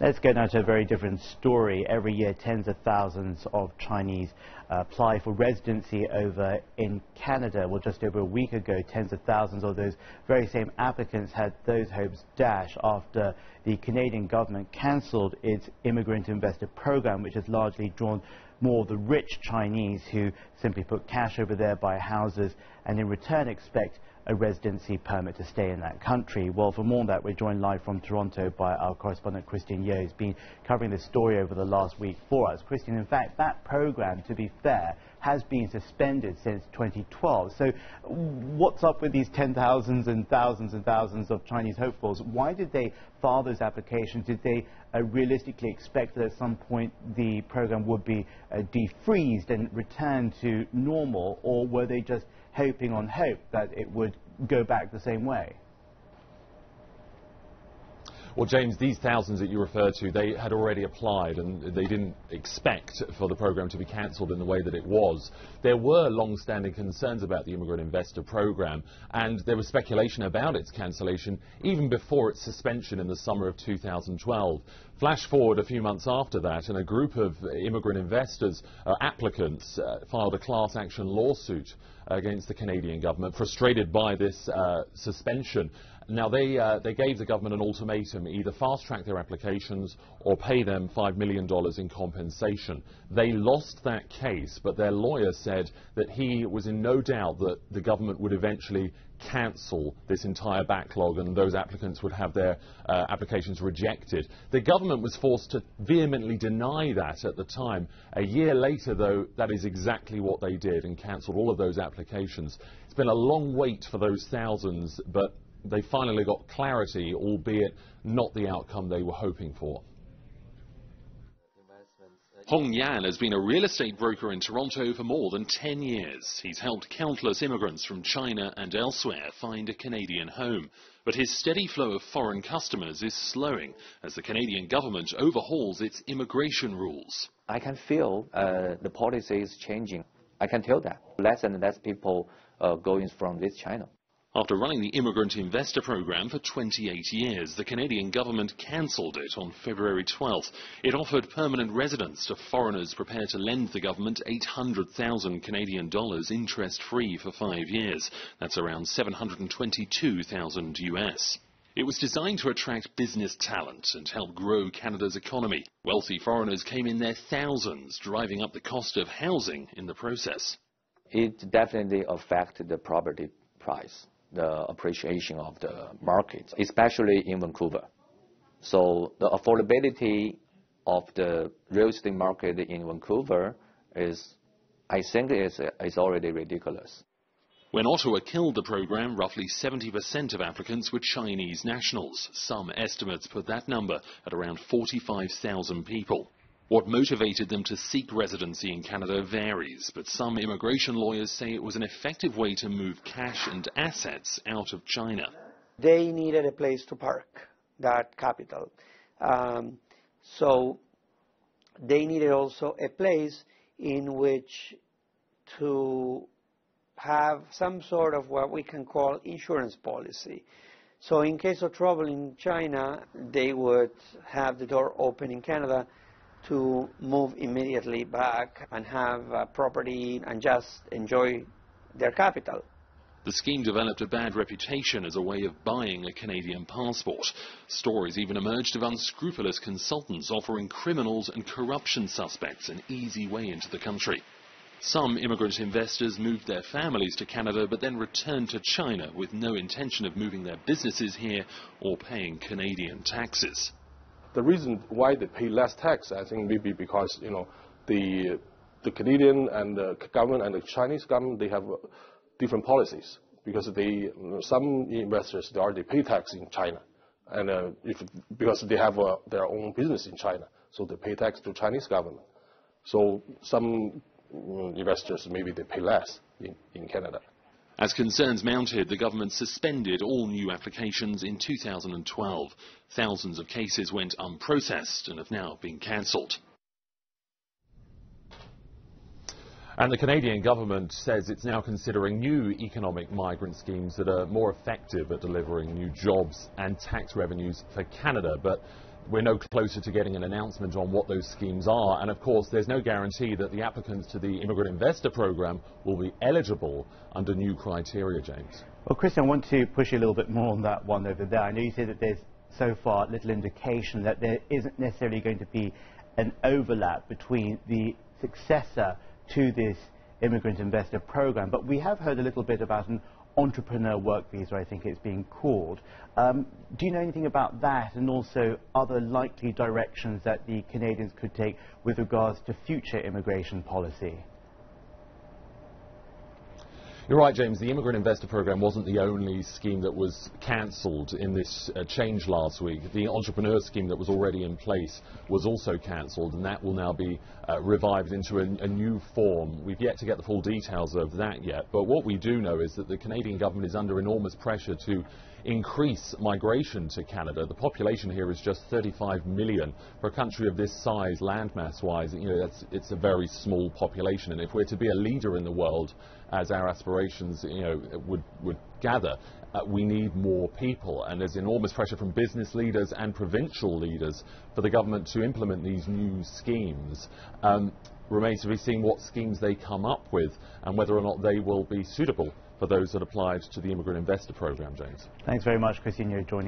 Let's go now to a very different story. Every year, tens of thousands of Chinese apply for residency over in Canada. Well, just over a week ago, tens of thousands of those very same applicants had those hopes dashed after the Canadian government cancelled its Immigrant Investor Program, which has largely drawn more of the rich Chinese who simply put cash over there, buy houses, and in return expect a residency permit to stay in that country. Well, for more on that, we're joined live from Toronto by our correspondent Christian Yeo, who's been covering this story over the last week for us. Christian, in fact, that program, to be fair, has been suspended since 2012. So what's up with these 10,000s and thousands of Chinese hopefuls? Why did they file those applications? Did they realistically expect that at some point the program would be defreezed and returned to normal, or were they just hoping on hope that it would go back the same way? Well, James, these thousands that you refer to, they had already applied and they didn't expect for the program to be cancelled in the way that it was. There were long-standing concerns about the Immigrant Investor Program, and there was speculation about its cancellation even before its suspension in the summer of 2012. Flash forward a few months after that, and a group of immigrant investors, applicants, filed a class action lawsuit against the Canadian government, frustrated by this suspension. Now, they gave the government an ultimatum: either fast-track their applications or pay them $5 million in compensation. They lost that case, but their lawyer said that he was in no doubt that the government would eventually cancel this entire backlog and those applicants would have their applications rejected. The government was forced to vehemently deny that at the time. A year later, though, that is exactly what they did and cancelled all of those applications. It's been a long wait for those thousands, but they finally got clarity, albeit not the outcome they were hoping for. Hong Yan has been a real estate broker in Toronto for more than 10 years. He's helped countless immigrants from China and elsewhere find a Canadian home. But his steady flow of foreign customers is slowing as the Canadian government overhauls its immigration rules. I can feel the policy is changing. I can tell that. Less and less people going from this China. After running the Immigrant Investor Program for 28 years, the Canadian government cancelled it on February 12th. It offered permanent residence to foreigners prepared to lend the government 800,000 Canadian dollars interest-free for 5 years. That's around 722,000 US. It was designed to attract business talent and help grow Canada's economy. Wealthy foreigners came in their thousands, driving up the cost of housing in the process. It definitely affected the property price, the appreciation of the market, especially in Vancouver. So the affordability of the real estate market in Vancouver is, I think, is already ridiculous. When Ottawa killed the program, roughly 70% of applicants were Chinese nationals. Some estimates put that number at around 45,000 people. What motivated them to seek residency in Canada varies, but some immigration lawyers say it was an effective way to move cash and assets out of China. They needed a place to park that capital. So they needed also a place in which to have some sort of what we can call insurance policy. So in case of trouble in China, they would have the door open in Canada to move immediately back and have property and just enjoy their capital. The scheme developed a bad reputation as a way of buying a Canadian passport. Stories even emerged of unscrupulous consultants offering criminals and corruption suspects an easy way into the country. Some immigrant investors moved their families to Canada but then returned to China with no intention of moving their businesses here or paying Canadian taxes. The reason why they pay less tax, I think, maybe because, the Canadian and the government and the Chinese government, they have different policies, because some investors, they already pay tax in China, and because they have their own business in China, so they pay tax to Chinese government. So some investors, maybe they pay less in Canada. As concerns mounted, the government suspended all new applications in 2012. Thousands of cases went unprocessed and have now been cancelled. And the Canadian government says it's now considering new economic migrant schemes that are more effective at delivering new jobs and tax revenues for Canada. But we're no closer to getting an announcement on what those schemes are. And of course, there's no guarantee that the applicants to the Immigrant Investor Program will be eligible under new criteria, James. Well, Christian, I want to push you a little bit more on that one over there. I know you said that there's so far little indication that there isn't necessarily going to be an overlap between the successor to this Immigrant Investor Program, but we have heard a little bit about an entrepreneur work visa, I think it's being called. Do you know anything about that, and also other likely directions that the Canadians could take with regards to future immigration policy? You're right, James. The Immigrant Investor Program wasn't the only scheme that was cancelled in this change last week. The entrepreneur scheme that was already in place was also cancelled, and that will now be revived into a new form. We've yet to get the full details of that yet, but what we do know is that the Canadian government is under enormous pressure to increase migration to Canada. The population here is just 35 million. For a country of this size, landmass-wise, it's a very small population, and if we're to be a leader in the world, as our aspirations would gather, we need more people, and there's enormous pressure from business leaders and provincial leaders for the government to implement these new schemes. Remains to be seen what schemes they come up with and whether or not they will be suitable for those that applied to the Immigrant Investor Program, James. Thanks very much, Christian, for joining